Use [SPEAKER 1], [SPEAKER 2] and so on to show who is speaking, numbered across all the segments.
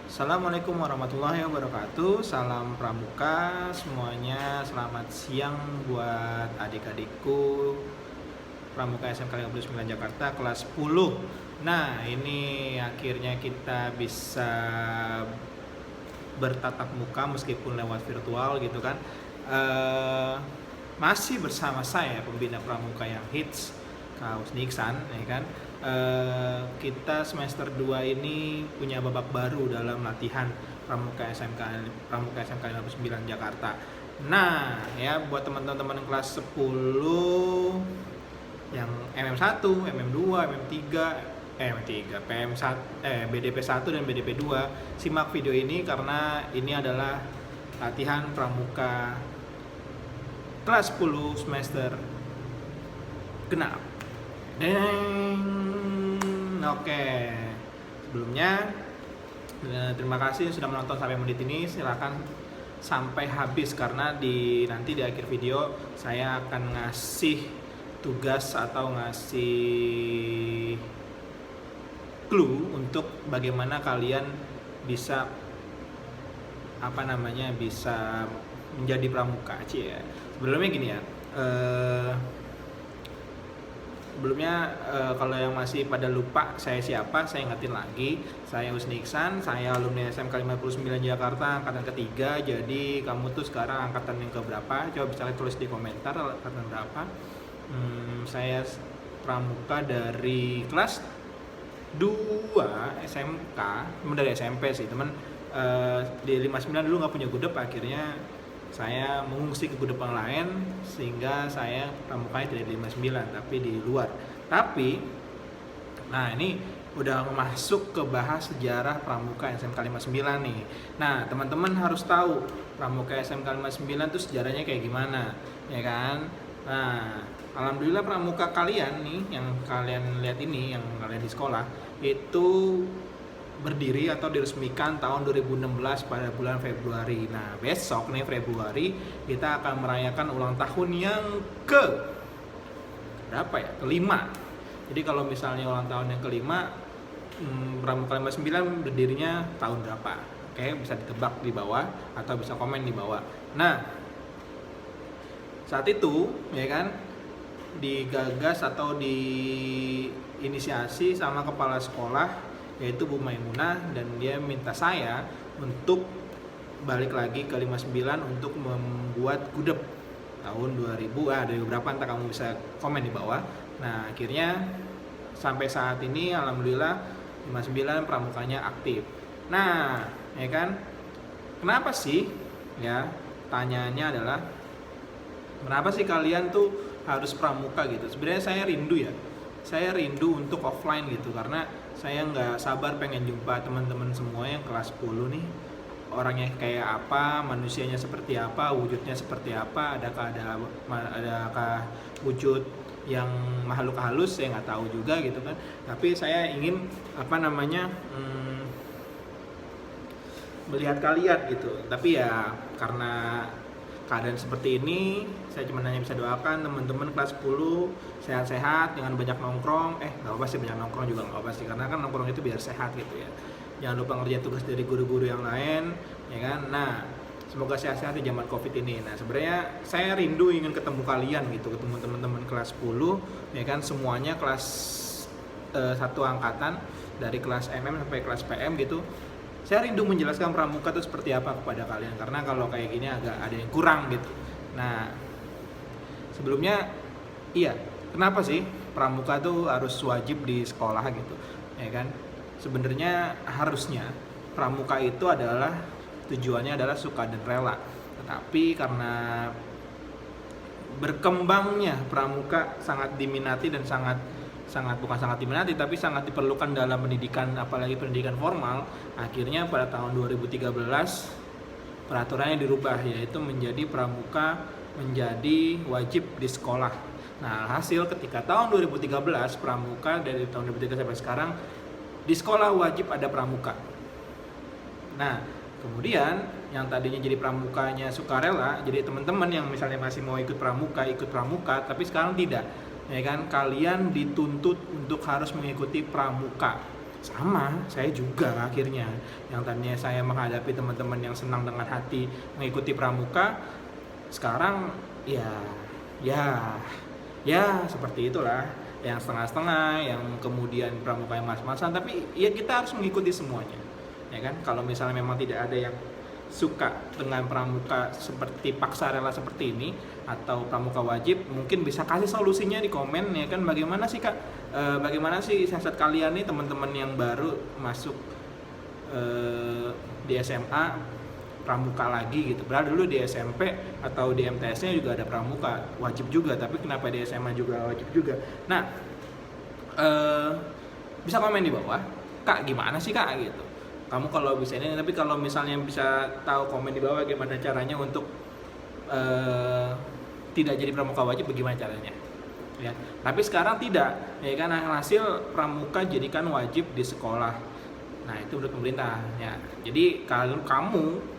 [SPEAKER 1] Assalamualaikum warahmatullahi wabarakatuh. Salam pramuka semuanya. Selamat siang buat adik-adikku Pramuka SMK 59 Jakarta kelas 10. Nah, ini akhirnya kita bisa bertatap muka meskipun lewat virtual gitu kan. Masih bersama saya pembina pramuka yang hits, Kak Husni Iksan, ya kan. Kita semester 2 ini punya babak baru dalam latihan Pramuka SMK 59 Jakarta. Nah, ya buat teman-teman kelas 10 yang MM1, MM2, MM3, BDP 1 dan BDP 2, simak video ini karena ini adalah latihan pramuka kelas 10 semester genap. Oke. Sebelumnya terima kasih sudah menonton sampai menit ini. Silakan sampai habis karena nanti di akhir video saya akan ngasih tugas atau ngasih clue untuk bagaimana kalian bisa bisa menjadi pramuka. Sebelumnya gini ya. Sebelumnya kalau yang masih pada lupa saya siapa, saya ingetin lagi. Saya Husni Iksan, saya alumni SMK 59 Jakarta angkatan ketiga. Jadi kamu tuh sekarang angkatan yang keberapa? Coba bisa tulis di komentar angkatan berapa. Saya pramuka dari kelas 2 SMK, teman dari SMP sih teman. Di 59 dulu nggak punya gudep, akhirnya saya mengungsi ke gudep yang lain sehingga saya pramukanya tidak di 59 tapi di luar. Tapi nah ini udah masuk ke bahas sejarah pramuka SMK 59 nih. Nah, teman-teman harus tahu pramuka SMK 59 itu sejarahnya kayak gimana, ya kan? Nah, alhamdulillah pramuka kalian nih yang kalian lihat ini, yang kalian di sekolah itu berdiri atau diresmikan tahun 2016 pada bulan Februari. Nah, besok nih Februari kita akan merayakan ulang tahun yang kelima. Jadi kalau misalnya ulang tahun yang kelima, Pramuka 59 berdirinya tahun berapa? Oke, bisa ditebak di bawah atau bisa komen di bawah. Nah, saat itu ya kan digagas atau diinisiasi sama kepala sekolah yaitu Bu Maimunah, dan dia minta saya untuk balik lagi ke 59 untuk membuat gudep tahun 2000 dari berapa entah kamu bisa komen di bawah. Nah, akhirnya sampai saat ini alhamdulillah 59 pramukanya aktif. Nah, ya kan, kenapa sih ya, tanyaannya adalah kenapa sih kalian tuh harus pramuka gitu. Sebenarnya saya rindu untuk offline gitu, karena saya nggak sabar pengen jumpa teman-teman semua yang kelas 10 nih. Orangnya kayak apa, manusianya seperti apa, wujudnya seperti apa, adakah wujud yang makhluk halus, saya nggak tahu juga gitu kan. Tapi saya ingin melihat kalian gitu. Tapi ya karena keadaan seperti ini, saya cuma hanya bisa doakan teman-teman kelas 10 sehat-sehat, jangan banyak nongkrong. Nggak apa sih, banyak nongkrong juga nggak apa sih, karena kan nongkrong itu biar sehat gitu ya. Jangan lupa ngerjain tugas dari guru-guru yang lain, ya kan. Nah, semoga sehat-sehat di zaman covid ini. Nah, sebenarnya saya rindu ingin ketemu kalian gitu, ketemu teman-teman kelas 10, ya kan, semuanya kelas 1 angkatan dari kelas MM sampai kelas PM gitu. Saya rindu menjelaskan pramuka itu seperti apa kepada kalian, karena kalau kayak gini agak ada yang kurang gitu. Nah, sebelumnya kenapa sih pramuka itu harus wajib di sekolah gitu, ya kan? Sebenarnya harusnya pramuka itu adalah tujuannya adalah suka dan rela. Tetapi karena berkembangnya pramuka sangat diminati dan bukan sangat diminati tapi sangat diperlukan dalam pendidikan, apalagi pendidikan formal, akhirnya pada tahun 2013 peraturannya dirubah, yaitu menjadi pramuka menjadi wajib di sekolah. Nah, hasil ketika tahun 2013 pramuka dari tahun 2013 sampai sekarang di sekolah wajib ada pramuka. Nah, Kemudian yang tadinya jadi pramukanya sukarela, jadi teman-teman yang misalnya masih mau ikut pramuka, tapi sekarang tidak, ya kan? Kalian dituntut untuk harus mengikuti pramuka. Sama, saya juga akhirnya. Yang tadinya saya menghadapi teman-teman yang senang dengan hati mengikuti pramuka, sekarang ya seperti itulah, yang setengah-setengah, yang kemudian pramuka yang mas-masan, tapi ya kita harus mengikuti semuanya, ya kan? Kalau misalnya memang tidak ada yang suka dengan pramuka seperti paksa rela seperti ini atau pramuka wajib, mungkin bisa kasih solusinya di komen, ya kan? Bagaimana sih Kak? Bagaimana sih siasat kalian nih teman-teman yang baru masuk di SMA pramuka lagi gitu. Padahal dulu di SMP atau di MTS-nya juga ada pramuka wajib juga, tapi kenapa di SMA juga wajib juga? Nah, bisa komen di bawah, Kak gimana sih Kak gitu. Kamu kalau bisa ini, tapi kalau misalnya bisa tahu komen di bawah gimana caranya untuk tidak jadi pramuka wajib, bagaimana caranya? Ya. Tapi sekarang tidak, ya kan, hasil pramuka jadikan wajib di sekolah. Nah, itu menurut pemerintah ya. Jadi kalau kamu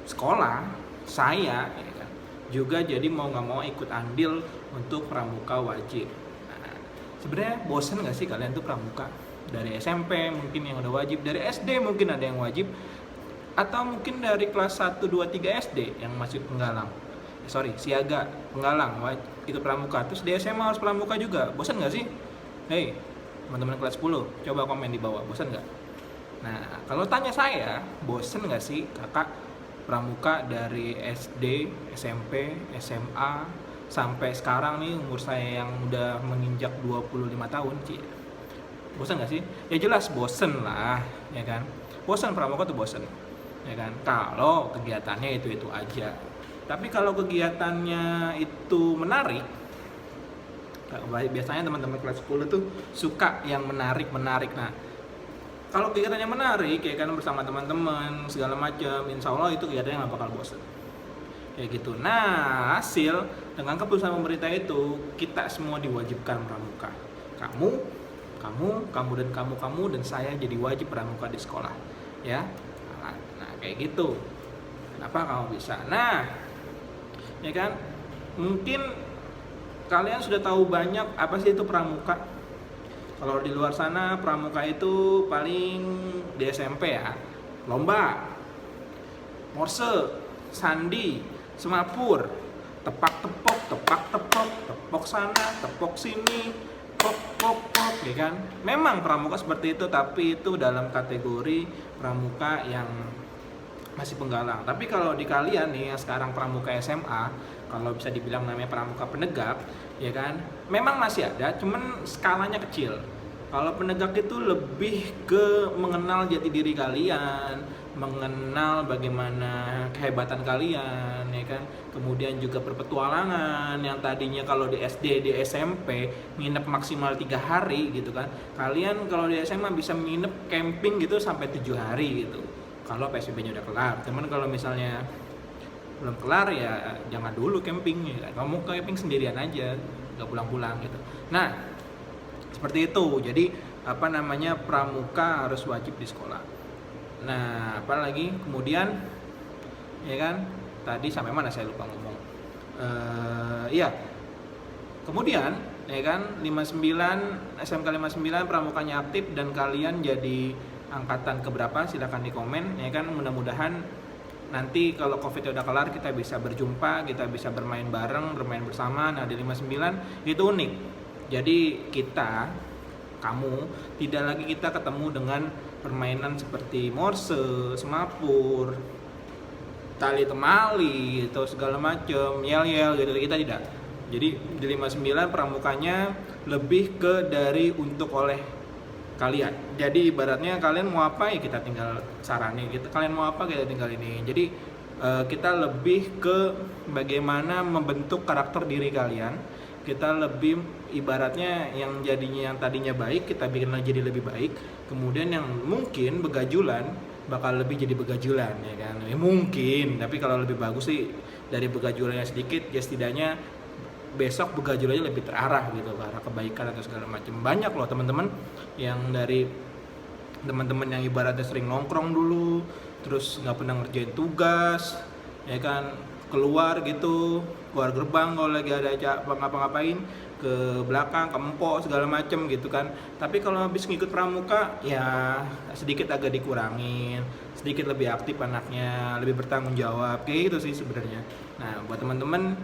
[SPEAKER 1] sekolah, saya ya kan, juga jadi mau nggak mau ikut andil untuk pramuka wajib. Nah, sebenarnya bosen nggak sih kalian tuh pramuka? Dari SMP mungkin yang udah wajib, dari SD mungkin ada yang wajib, atau mungkin dari kelas 1, 2, 3 SD yang masih penggalang. Siaga, penggalang, itu pramuka. Terus di SMA harus pramuka juga. Bosan nggak sih? Hei, teman-teman kelas 10, coba komen di bawah, bosan nggak? Nah, kalau tanya saya, bosan nggak sih kakak pramuka dari SD, SMP, SMA, sampai sekarang nih umur saya yang udah menginjak 25 tahun, bosan nggak sih? Ya jelas bosan lah, ya kan? Bosan pramuka tuh bosan, ya kan? Kalau kegiatannya itu aja. Tapi kalau kegiatannya itu menarik, biasanya teman-teman kelas 10 tuh suka yang menarik. Nah, kalau kegiatannya menarik, ya kan, bersama teman-teman segala macam, insya Allah itu kegiatan yang gak bakal bosan, kayak gitu. Nah, hasil dengan keputusan pemerintah itu, kita semua diwajibkan pramuka. Kamu dan saya jadi wajib pramuka di sekolah, ya. Nah, kayak gitu. Kenapa kamu bisa? Nah, ya kan, mungkin kalian sudah tahu banyak apa sih itu pramuka. Kalau di luar sana pramuka itu paling di SMP ya, lomba, morse, sandi, semapur, tepak-tepok, tepok sana, tepok sini, pok, ya kan. Memang pramuka seperti itu, tapi itu dalam kategori pramuka yang masih penggalang. Tapi kalau di kalian nih yang sekarang pramuka SMA, kalau bisa dibilang namanya pramuka penegak, ya kan, memang masih ada, cuman skalanya kecil. Kalau penegak itu lebih ke mengenal jati diri kalian, mengenal bagaimana kehebatan kalian, ya kan. Kemudian juga berpetualangan, yang tadinya kalau di SD, di SMP nginep maksimal 3 hari gitu kan. Kalian kalau di SMA bisa nginep camping gitu sampai 7 hari gitu, kalau PSBB-nya udah kelar. Cuman kalau misalnya belum kelar, ya jangan dulu camping, ya. Kamu camping sendirian aja, nggak pulang-pulang gitu. Nah, seperti itu. Jadi pramuka harus wajib di sekolah. Nah, apalagi kemudian, ya kan, tadi sampai mana saya lupa ngomong. Kemudian, ya kan, 59 SMK 59 pramukanya aktif dan kalian jadi angkatan keberapa, silakan di komen, ya kan. Mudah-mudahan nanti kalau Covid udah kelar kita bisa berjumpa, kita bisa bermain bareng, bermain bersama. Nah, di 59 itu unik. Jadi kamu tidak lagi kita ketemu dengan permainan seperti morse, semapur, tali temali atau segala macam, yel-yel gitu, kita tidak. Jadi di 59 pramukanya lebih ke dari untuk oleh kalian. Jadi ibaratnya kalian mau apa ya kita tinggal saranin, kalian mau apa kita tinggal ini. Jadi kita lebih ke bagaimana membentuk karakter diri kalian. Kita lebih ibaratnya yang tadinya baik kita bikin lagi jadi lebih baik. Kemudian yang mungkin begajulan bakal lebih jadi begajulan, ya kan. Mungkin, tapi kalau lebih bagus sih dari begajulannya sedikit, ya setidaknya besok begajulannya lebih terarah gitu ke arah kebaikan atau segala macam. Banyak loh teman-teman yang dari teman-teman yang ibaratnya sering nongkrong dulu, terus nggak pernah ngerjain tugas, ya kan, keluar gitu, keluar gerbang kalau lagi ada ngapa-ngapain, ke belakang, ke empok segala macem gitu kan. Tapi kalau habis ngikut pramuka ya sedikit agak dikurangin, sedikit lebih aktif anaknya, lebih bertanggung jawab kayak gitu sih sebenarnya. Nah buat teman-teman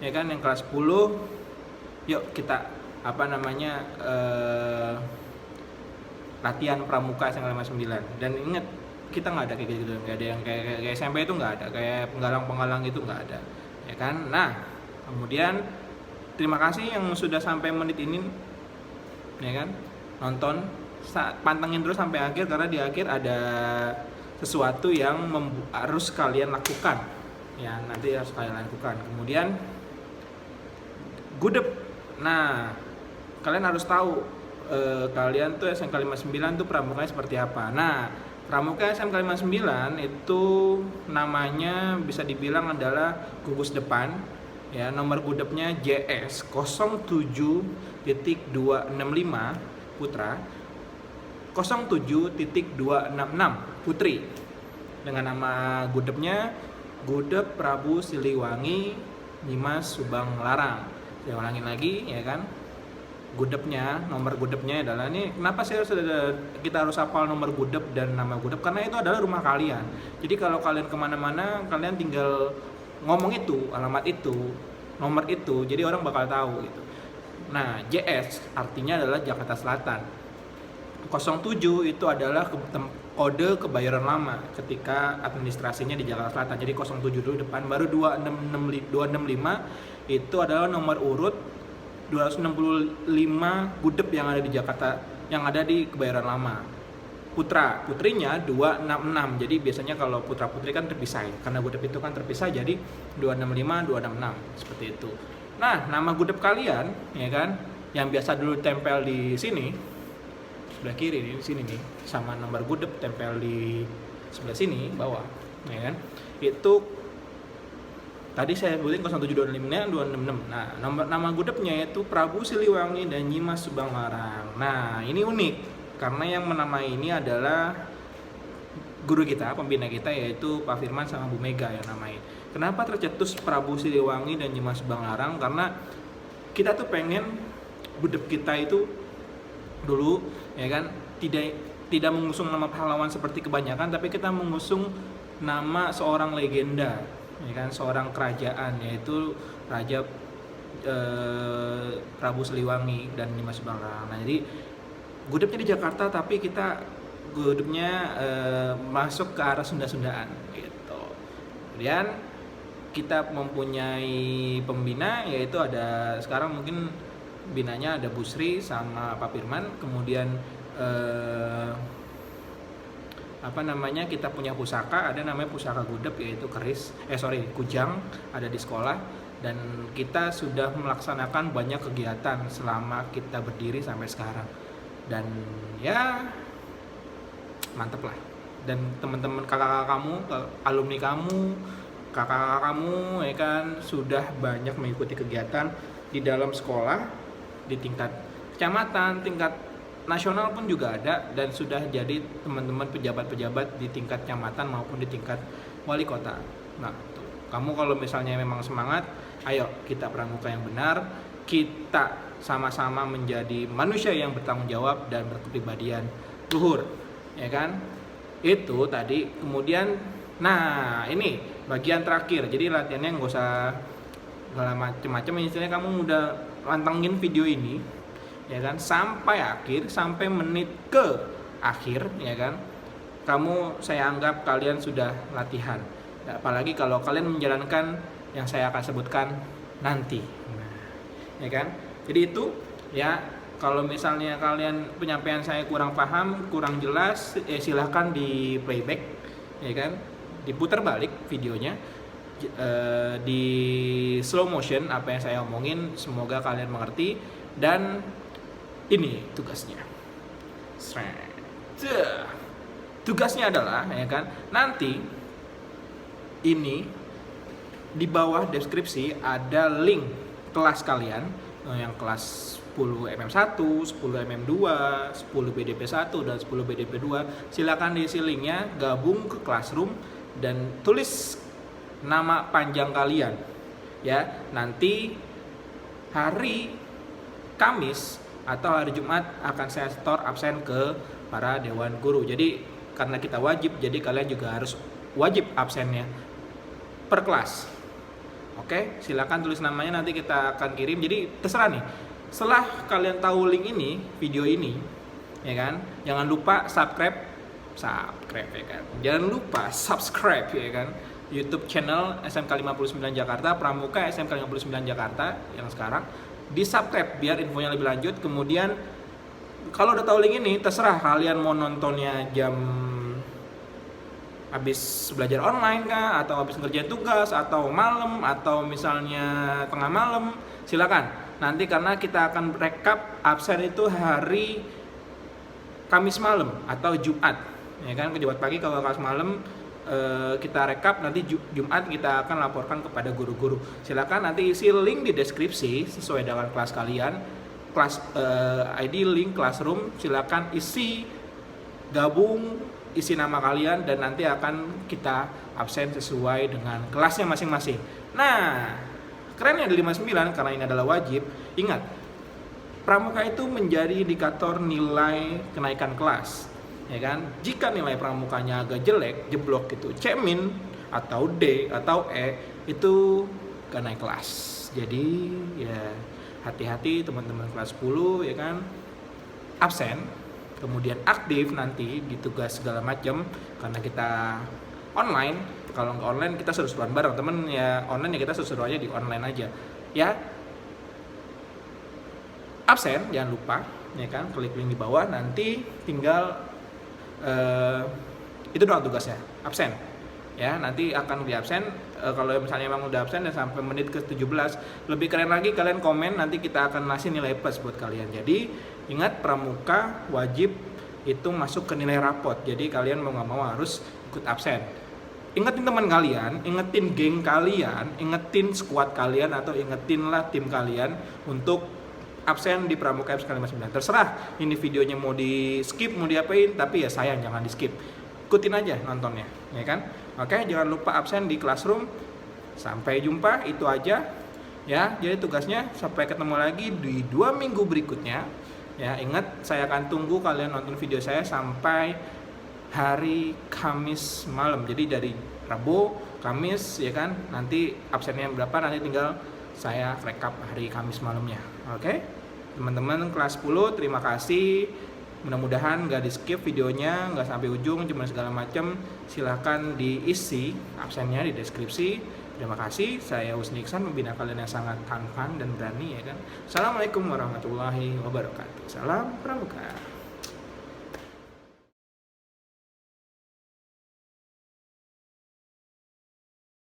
[SPEAKER 1] ya kan yang kelas 10, yuk kita latihan pramuka SMK 59. Dan ingat, kita nggak ada kayak gitu, nggak ada yang kayak SMP itu nggak ada, kayak penggalang itu nggak ada, ya kan. Nah kemudian terima kasih yang sudah sampai menit ini, ya kan, nonton, pantengin terus sampai akhir, karena di akhir ada sesuatu yang harus kalian lakukan, ya nanti harus kalian lakukan. Kemudian gudep, nah kalian harus tahu kalian tuh SMK 59 tuh pramukanya seperti apa. Nah pramuka SMK 59 itu namanya bisa dibilang adalah gugus depan, ya. Nomor gudepnya JS 07.265 Putra, 07.266 Putri, dengan nama gudepnya Gudep Prabu Siliwangi Nyimas Subang Larang. Saya ulangi lagi, ya kan. Gudepnya, nomor gudepnya adalah ini. Kenapa kita harus hafal nomor gudep dan nama gudep? Karena itu adalah rumah kalian. Jadi kalau kalian kemana-mana, kalian tinggal ngomong itu, alamat itu, nomor itu, jadi orang bakal tahu gitu. Nah, JS artinya adalah Jakarta Selatan. 07 itu adalah kode kebayoran lama ketika administrasinya di Jakarta Selatan. Jadi 07 dulu depan, baru 265 itu adalah nomor urut 265 gudep yang ada di Jakarta, yang ada di kebayoran lama. Putrinya 266. Jadi biasanya kalau putra putri kan terpisah ya, karena gudep itu kan terpisah, jadi 265 266 seperti itu. Nah, nama gudep kalian, ya kan, yang biasa dulu tempel di sini sebelah kiri nih, di sini nih, sama nomor gudep tempel di sebelah sini bawah, ya kan. Itu tadi saya sebutin 0725 266. Nah, nama gudepnya itu Prabu Siliwangi dan Nyimas Subang Larang. Nah, ini unik karena yang menamai ini adalah guru kita, pembina kita, yaitu Pak Firman sama Bu Mega yang namain. Kenapa tercetus Prabu Siliwangi dan Nyimas Subang Larang? Karena kita tuh pengen gudep kita itu dulu, ya kan, tidak mengusung nama pahlawan seperti kebanyakan, tapi kita mengusung nama seorang legenda, ya kan, seorang kerajaan, yaitu Raja Prabu Siliwangi dan Nyimas Subang Larang. Nah, jadi gudepnya di Jakarta, tapi kita gudepnya masuk ke arah Sunda-Sundaan gitu. Kemudian kita mempunyai pembina, yaitu ada sekarang mungkin binanya ada Bu Sri sama Pak Firman. Kemudian kita punya pusaka, ada namanya pusaka gudep, yaitu kujang, ada di sekolah. Dan kita sudah melaksanakan banyak kegiatan selama kita berdiri sampai sekarang. Dan ya mantep lah. Dan teman-teman kakak kamu, alumni kamu, kakak kamu, ya kan, sudah banyak mengikuti kegiatan di dalam sekolah, di tingkat kecamatan, tingkat nasional pun juga ada, dan sudah jadi teman-teman pejabat-pejabat di tingkat kecamatan maupun di tingkat wali kota. Nah, tuh. Kamu kalau misalnya memang semangat, ayo kita pramuka yang benar, kita sama-sama menjadi manusia yang bertanggung jawab dan berkepribadian luhur, ya kan? Itu tadi. Kemudian, nah ini bagian terakhir. Jadi latihannya nggak usah macem-macem, istilahnya kamu udah pantengin video ini, ya kan, sampai akhir, sampai menit ke akhir, ya kan. Saya anggap kalian sudah latihan. Apalagi kalau kalian menjalankan yang saya akan sebutkan nanti. Nah, ya kan. Jadi itu ya, kalau misalnya kalian penyampaian saya kurang paham, kurang jelas, silahkan di playback, ya kan, diputar balik videonya, di slow motion apa yang saya omongin. Semoga kalian mengerti. Dan ini tugasnya. Tugasnya adalah, ya kan, nanti ini di bawah deskripsi ada link kelas kalian, yang kelas 10 MM1, 10 MM2, 10 BDP1 dan 10 BDP2. Silakan diisi linknya, gabung ke Classroom dan tulis nama panjang kalian. Ya, nanti hari Kamis atau hari Jumat akan saya store absen ke para dewan guru. Jadi karena kita wajib, jadi kalian juga harus wajib absennya per kelas. Oke, silakan tulis namanya, nanti kita akan kirim. Jadi terserah nih. Setelah kalian tahu link ini, video ini, ya kan, jangan lupa subscribe ya kan. Jangan lupa subscribe ya kan. YouTube channel SMK 59 Jakarta, Pramuka SMK 59 Jakarta yang sekarang. Di subscribe biar infonya lebih lanjut. Kemudian kalau udah tahu link ini, terserah kalian mau nontonnya jam habis belajar online kah, atau habis ngerjain tugas, atau malam, atau misalnya tengah malam, silakan. Nanti karena kita akan rekap absen itu hari Kamis malam atau Jumat, ya kan, ke Jumat pagi. Kalau Kamis malam kita rekap, nanti Jumat kita akan laporkan kepada guru-guru. Silakan nanti isi link di deskripsi sesuai dengan kelas kalian, kelas ID link Classroom, silakan isi, gabung, isi nama kalian, dan nanti akan kita absen sesuai dengan kelasnya masing-masing. Nah, kerennya di 59 karena ini adalah wajib. Ingat, pramuka itu menjadi indikator nilai kenaikan kelas. Ya kan? Jika nilai pramukanya agak jelek, jeblok gitu, C- atau D atau E, itu gak naik kelas. Jadi ya hati-hati teman-teman kelas 10 ya kan, absen, kemudian aktif nanti di tugas segala macam karena kita online. Kalau nggak online kita seru-seruan bareng temen ya, online ya kita seru-seru aja di online aja ya. Absen jangan lupa ya kan, klik link di bawah, nanti tinggal itu doang tugasnya, absen ya. Nanti akan di absen, kalau misalnya emang udah absen dan sampai menit ke 17, lebih keren lagi kalian komen, nanti kita akan ngasih nilai plus buat kalian. Jadi ingat, pramuka wajib itu masuk ke nilai rapot, jadi kalian mau nggak mau harus ikut absen. Ingetin teman kalian, ingetin geng kalian, ingetin squad kalian, atau ingetin lah tim kalian untuk absen di Pramuka SMK 59. Terserah ini videonya mau di skip, mau diapain, tapi ya sayang jangan di skip, ikutin aja nontonnya ya kan. Oke, jangan lupa absen di Classroom. Sampai jumpa, itu aja ya. Jadi tugasnya sampai ketemu lagi di 2 minggu berikutnya ya. Ingat, saya akan tunggu kalian nonton video saya sampai hari Kamis malam. Jadi dari Rabu, Kamis ya kan, nanti absennya berapa nanti tinggal saya rekap hari Kamis malamnya. Oke, teman-teman kelas 10, terima kasih. Mudah-mudahan gak di skip videonya, gak sampai ujung, cuma segala macam. Silahkan diisi absennya di deskripsi. Terima kasih. Saya Husni Iksan, membina kalian yang sangat tampan dan berani ya kan. Assalamualaikum warahmatullahi wabarakatuh. Salam Pramuka.